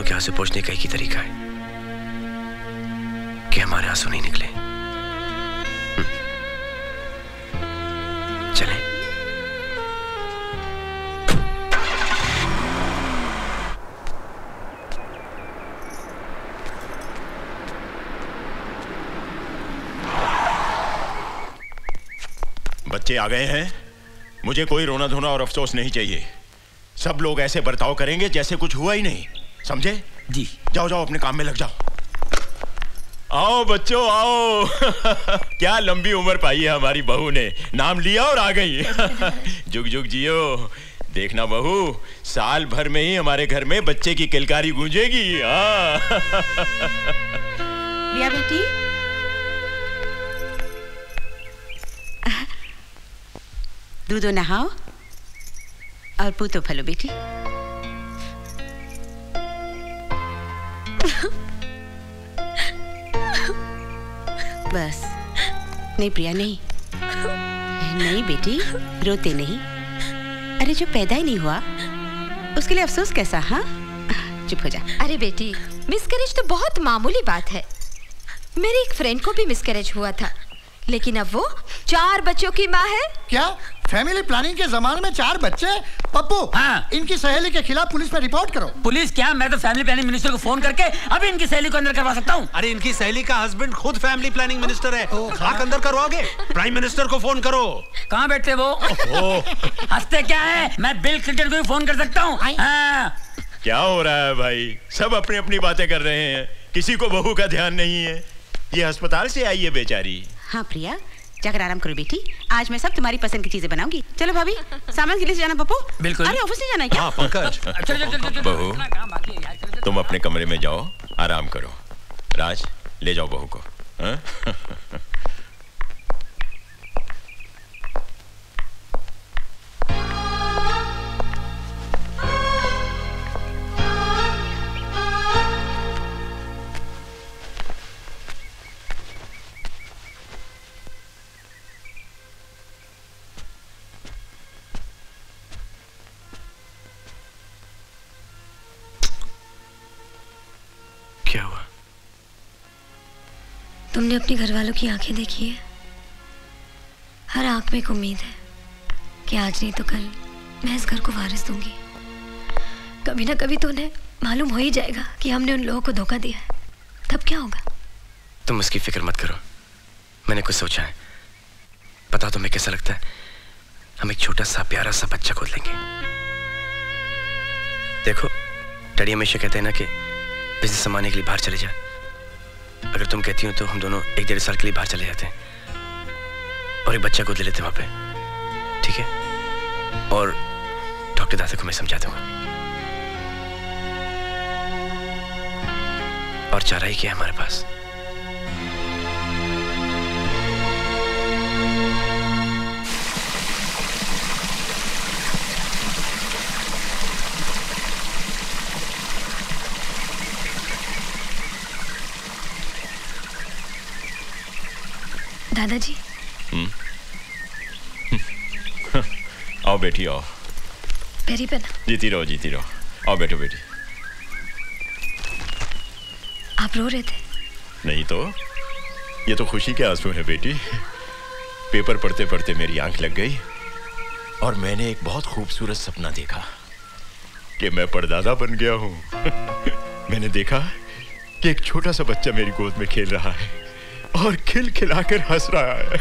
के आंसू पोंछने का एक ही तरीका है कि हमारे आंसू नहीं निकले। चलें। बच्चे आ गए हैं। मुझे कोई रोना धोना और अफसोस नहीं चाहिए। सब लोग ऐसे बर्ताव करेंगे जैसे कुछ हुआ ही नहीं, समझे? जी। जाओ जाओ अपने काम में लग जाओ। आओ बच्चों आओ। क्या लंबी उम्र पाई है हमारी बहू ने, नाम लिया और आ गई। जुग जुग जियो। देखना बहू, साल भर में ही हमारे घर में बच्चे की किलकारी गूंजेगी। लिया बेटी। दूधो नहाओ और पूतो फलो बेटी। बस। नहीं प्रिया नहीं, नहीं बेटी, रोते नहीं। अरे जो पैदा ही नहीं हुआ उसके लिए अफसोस कैसा? हाँ, चुप हो जा। अरे बेटी, मिसकैरेज तो बहुत मामूली बात है। मेरी एक फ्रेंड को भी मिसकैरेज हुआ था, लेकिन अब वो 4 बच्चों की माँ है। क्या फैमिली प्लानिंग के जमाने में 4 बच्चे? पप्पू, हाँ। इनकी सहेली के खिलाफ पुलिस में रिपोर्ट करो। पुलिस क्या, मैं तो फैमिली प्लानिंग मिनिस्टर को फोन करके अभी इनकी सहेली को अंदर करवा सकता हूँ। अरे इनकी सहेली का हस्बैंड खुद फैमिली प्लानिंग मिनिस्टर है। खाक अंदर करवाओगे? प्राइम मिनिस्टर को फोन करो। कहाँ बैठते वो? हंसते क्या है, मैं बिल क्लिंटन को भी फोन कर सकता हूँ। क्या हो रहा है भाई? सब अपनी अपनी बातें कर रहे हैं, किसी को बहू का ध्यान नहीं है। ये अस्पताल से आई है बेचारी। हाँ प्रिया, जाकर आराम करो बेटी। आज मैं सब तुम्हारी पसंद की चीजें बनाऊंगी। चलो भाभी, सामान के लिए जाना पप्पू? बिल्कुल। अरे ऑफिस नहीं जाना है क्या? हाँ पंकज। बहू तुम अपने कमरे में जाओ, आराम करो। राज ले जाओ बहू को। हाँ? क्या हुआ? तुमने अपनी घरवालों की आंखें देखी है? हर आंख में एक उम्मीद है कि आज नहीं तो कल मैं इस घर को वारिस दूंगी। कभी ना कभी तो उन्हें मालूम हो ही जाएगा कि हमने उन लोगों को धोखा दिया है। तब क्या होगा? तुम उसकी फिक्र मत करो, मैंने कुछ सोचा है। पता तुम्हें कैसा लगता है? हम एक छोटा सा प्यारा सा बच्चा गोद लेंगे। देखो डैडी हमेशा कहते हैं ना कि बिजनेस संभालने के लिए बाहर चले जाए। अगर तुम कहती हो तो हम दोनों 1-1.5 साल के लिए बाहर चले जाते हैं और एक बच्चा गोद ले लेते हैं वहां पे, ठीक है? और डॉक्टर दादा को मैं समझा दूंगा। और चारा ही क्या है हमारे पास? दादाजी। आओ बेटी आओ। पैरी पे ना। जीती रहो जीती रहो। आओ बैठो बेटी। आप रो रहे थे? नहीं तो, ये तो खुशी के आंसू है बेटी। पेपर पढ़ते पढ़ते मेरी आंख लग गई और मैंने एक बहुत खूबसूरत सपना देखा कि मैं परदादा बन गया हूँ। मैंने देखा कि एक छोटा सा बच्चा मेरी गोद में खेल रहा है और खिलखिलाकर हंस रहा है।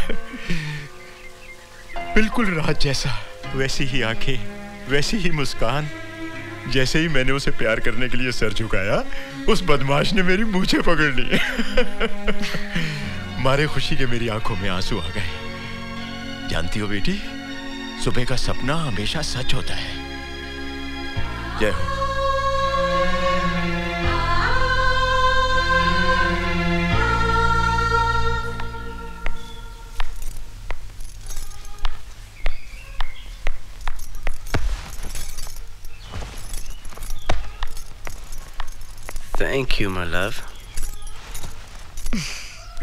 बिल्कुल राज जैसा, वैसी ही आंखें, वैसी ही मुस्कान। जैसे ही मैंने उसे प्यार करने के लिए सर झुकाया, उस बदमाश ने मेरी मूंछें पकड़ ली। मारे खुशी के मेरी आंखों में आंसू आ गए। जानती हो बेटी, सुबह का सपना हमेशा सच होता है। जय हो। Thank you, my love.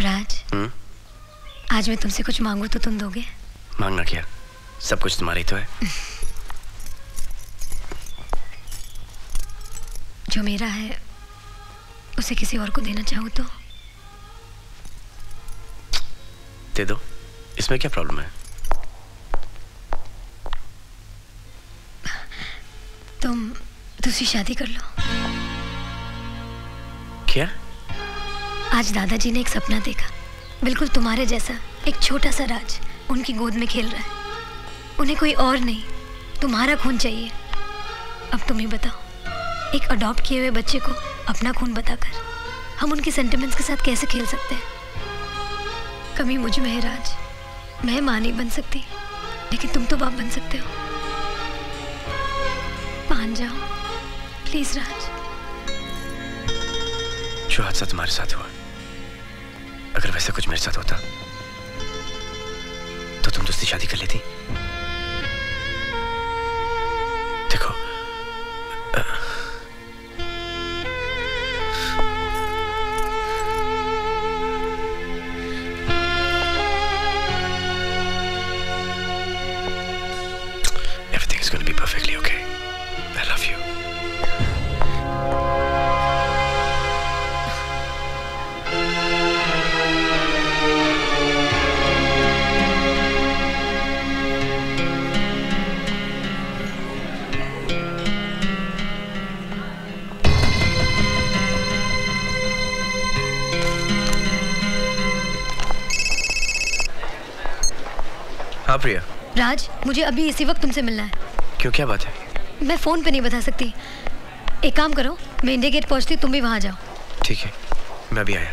राज, आज मैं तुमसे कुछ मांगू तो तुम दोगे? मांगना क्या, सब कुछ तुम्हारा ही तो है। जो मेरा है उसे किसी और को देना चाहूँ तो? दे दो, इसमें क्या प्रॉब्लम है? तुम दूसरी शादी कर लो। क्या? आज दादाजी ने एक सपना देखा, बिल्कुल तुम्हारे जैसा। एक छोटा सा राज उनकी गोद में खेल रहा है। उन्हें कोई और नहीं, तुम्हारा खून चाहिए। अब तुम ही बताओ, एक अडॉप्ट किए हुए बच्चे को अपना खून बताकर हम उनके सेंटिमेंट्स के साथ कैसे खेल सकते हैं? कमी मुझ में है राज। मैं माँ नहीं बन सकती, लेकिन तुम तो बाप बन सकते हो। मान जाओ प्लीज राज। जो हादसा तुम्हारे साथ हुआ, अगर वैसा कुछ मेरे साथ होता तो तुम दूसरी शादी कर लेती। देखो, everything is going to be perfectly okay. I love you. हाँ प्रिया। राज, मुझे अभी इसी वक्त तुमसे मिलना है। क्यों, क्या बात है? मैं फोन पे नहीं बता सकती। एक काम करो, मैं इंडिया गेट पहुंचती, तुम भी वहां जाओ। ठीक है, मैं अभी आया।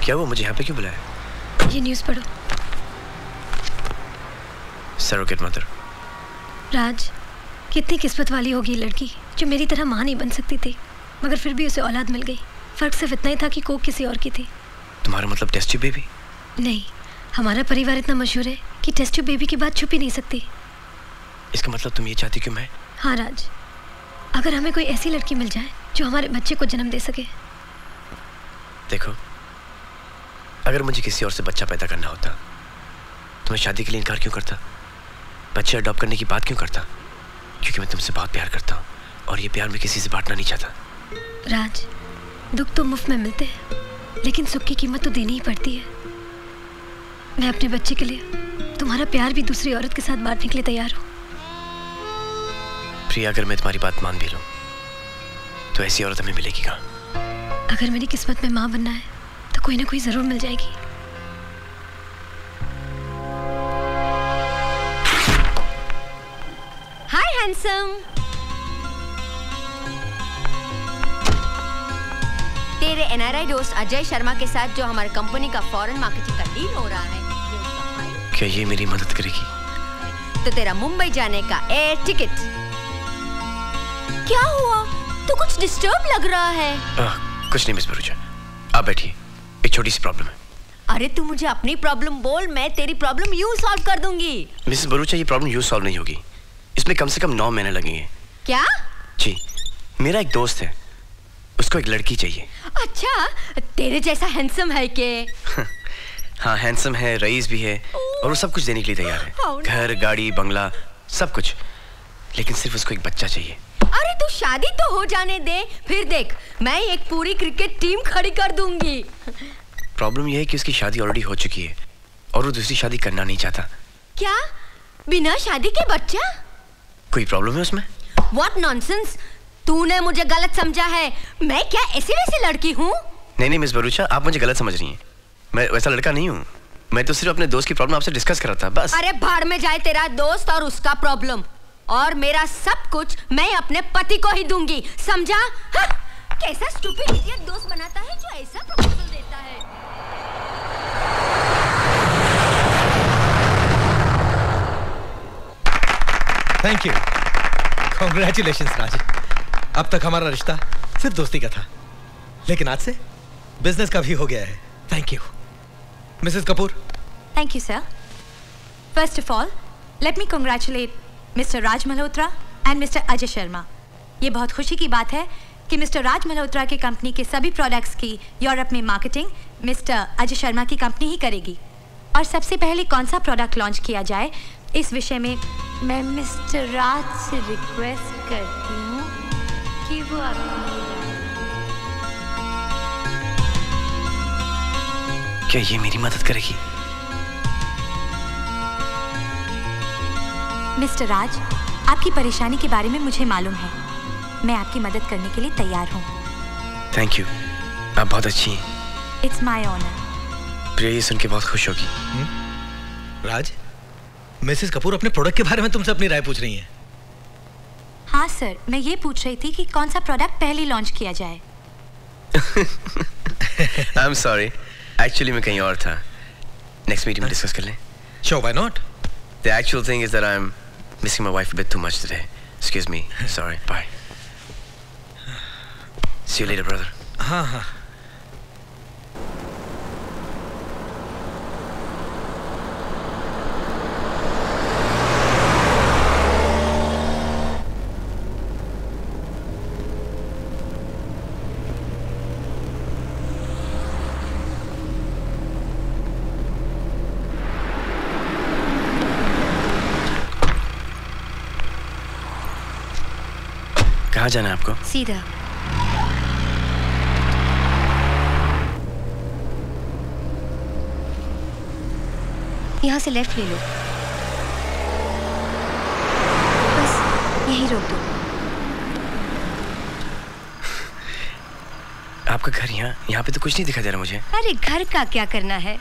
क्या वो मुझे यहाँ पे क्यों बुलाया? ये न्यूज़ पढ़ो। Surrogate mother. राज, कितनी किस्मत वाली होगी ये लड़की जो मेरी तरह माँ नहीं बन सकती थी, मगर फिर भी उसे औलाद मिल गई। फर्क सिर्फ इतना ही था कि कोक किसी और की थी। तुम्हारा मतलब टेस्ट ट्यूब बेबी? नहीं, हमारा परिवार इतना मशहूर है कि टेस्ट ट्यूब बेबी की बात छुपी नहीं सकती। इसका मतलब तुम ये चाहती क्यों मैं? हाँ राज, अगर हमें कोई ऐसी लड़की मिल जाए जो हमारे बच्चे को जन्म दे सके। देखो, अगर मुझे किसी और से बच्चा पैदा करना होता तो मैं शादी के लिए इनकार क्यों करता? बच्चे अडॉप्ट करने की बात क्यों करता? क्योंकि मैं तुमसे बहुत प्यार करता हूँ और ये प्यार मैं किसी से बांटना नहीं चाहता। राज, दुख तो मुफ्त में मिलते हैं, लेकिन सुख की कीमत तो देनी ही पड़ती है। मैं अपने बच्चे के लिए तुम्हारा प्यार भी दूसरी औरत के साथ बांटने के लिए तैयार हूँ। प्रिया, अगर मैं तुम्हारी बात मान भी लूं तो ऐसी औरत हमें मिलेगी कहाँ? अगर मेरी किस्मत में माँ बनना है तो कोई ना कोई जरूर मिल जाएगी। हाय हैंडसम। तेरे एनआरआई दोस्त अजय शर्मा के साथ जो हमारे कंपनी का फॉरेन मार्केटिंग का डील हो रहा है, क्या ये मेरी मदद करेगी? तो तेरा मुंबई जाने का एयर टिकट। क्या हुआ? तो कुछ डिस्टर्ब लग रहा है। कुछ नहीं मिस भरूचा, आप बैठिए, एक छोटी सी प्रॉब्लम है। अरे तू मुझे अपनी प्रॉब्लम बोल, मैं तेरी प्रॉब्लम यूं सॉल्व कर दूंगी। मिसेस भरूचा, ये प्रॉब्लम यूं सॉल्व नहीं होगी, इसमें कम से कम 9 महीने लगेंगे। क्या? जी, मेरा एक दोस्त है, उसको एक लड़की चाहिए। अच्छा, तेरे जैसा हैंडसम है के? हाँ, हैंडसम है, रईस भी है और वो सब कुछ देने के लिए तैयार है। घर, गाड़ी, बंगला, सब कुछ। लेकिन सिर्फ उसको एक बच्चा चाहिए। अरे तू शादी तो हो जाने दे, फिर देख मैं एक पूरी क्रिकेट टीम खड़ी कर दूंगी। प्रॉब्लम यह है कि उसकी शादी ऑलरेडी हो चुकी है और वो दूसरी शादी करना नहीं चाहता। क्या? बिना शादी के बच्चा? कोई प्रॉब्लम है उसमें? What nonsense! तूने मुझे गलत समझा है। मैं क्या ऐसी वैसी लड़की हूँ? नहीं मिस भरूचा, आप मुझे गलत समझ रही हैं। मैं वैसा लड़का नहीं हूँ। मैं तो सिर्फ अपने दोस्त की प्रॉब्लम आपसे डिस्कस कर रहा था, बस। अरे भाड़ में जाए तेरा दोस्त और उसका प्रॉब्लम, और मेरा सब कुछ मैं अपने पति को ही दूंगी, समझा? हाँ? कैसा स्टूपिड इडियट दोस्त बनाता है जो ऐसा प्रपोजल देता है। थैंक यू, कॉन्ग्रेचुलेशंस राज। अब तक हमारा रिश्ता सिर्फ दोस्ती का था, लेकिन आज से बिजनेस का भी हो गया है। Thank you Mrs Kapoor. Thank you sir. First of all let me congratulate mister Raj Malhotra and mister Ajay Sharma. ये बहुत खुशी की बात है कि मिस्टर राज मल्होत्रा की कंपनी के सभी प्रोडक्ट्स की यूरोप में मार्केटिंग मिस्टर अजय शर्मा की कंपनी ही करेगी। और सबसे पहले कौन सा प्रोडक्ट लॉन्च किया जाए, इस विषय में मैं मिस्टर राज से रिक्वेस्ट करती हूँ कि वो क्या ये मेरी मदद करेगी? मिस्टर राज, आपकी परेशानी के बारे में मुझे मालूम है। मैं आपकी मदद करने के लिए तैयार हूँ। थैंक यू, आप बहुत अच्छी हैं। It's my honour. प्रिया ये सुन के बहुत खुश होगी। राज, मिसेस कपूर अपने प्रोडक्ट के बारे में तुमसे अपनी राय पूछ रही हैं। हाँ सर, मैं ये पूछ रही थी कि कौन सा प्रोडक्ट पहले लॉन्च किया जाए। आई एम सॉरी, एक्चुअली मैं कहीं और था। नेक्स्ट मीटिंग में डिस्कस कर लें। Sure, why not? The actual thing is that I'm missing my wife a bit too much today. Excuse me. Sorry. Bye. See you later, brother. हाँ हाँ। कहाँ जाना है आपको? सीधा। यहाँ से लेफ्ट ले लो, बस यही रोक दो। आपका घर यहाँ पे तो कुछ नहीं दिखाई दे रहा मुझे। अरे घर का क्या करना है,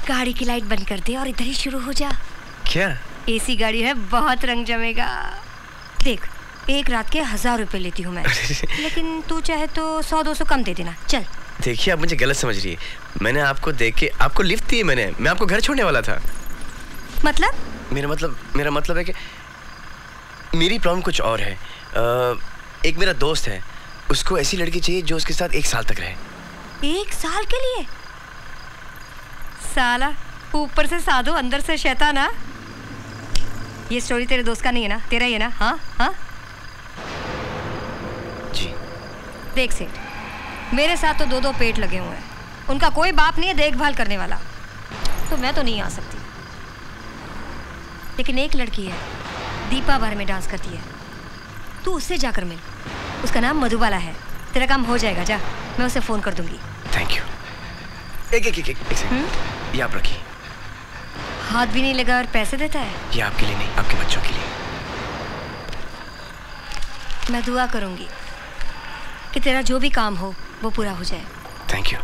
गाड़ी की लाइट बंद कर दे और इधर ही शुरू हो जा। क्या? एसी गाड़ी है, बहुत रंग जमेगा। देख, एक रात के 1000 रुपए लेती हूँ मैं, लेकिन तू चाहे तो 100-200 कम दे देना। चल। देखिए, आप मुझे गलत समझ रही है। मैंने आपको देख के आपको लिफ्ट दी है। मैं आपको घर छोड़ने वाला था। मतलब? मेरा मतलब है कि मेरी प्रॉब्लम कुछ और है। एक मेरा दोस्त है, उसको ऐसी लड़की चाहिए जो उसके साथ 1 साल तक रहे। 1 साल के लिए? साला, ऊपर से साधु अंदर से शैतान। ना ये स्टोरी तेरे दोस्त का नहीं है ना, तेरा ही है ना? हाँ हाँ जी। देख सेठ, मेरे साथ तो 2-2 पेट लगे हुए हैं, उनका कोई बाप नहीं है देखभाल करने वाला, तो मैं तो नहीं आ सकती। लेकिन एक लड़की है, दीपा बार में डांस करती है, तू उससे जाकर मिल। उसका नाम मधुबाला है। तेरा काम हो जाएगा, जा, मैं उसे फोन कर दूंगी। Thank you. एक सेकंड, ये आप रखिए। हाथ भी नहीं लगा और पैसे देता है? ये आपके लिए नहीं, आपके बच्चों के लिए। मैं दुआ करूंगी कि तेरा जो भी काम हो वो पूरा हो जाए। Thank you.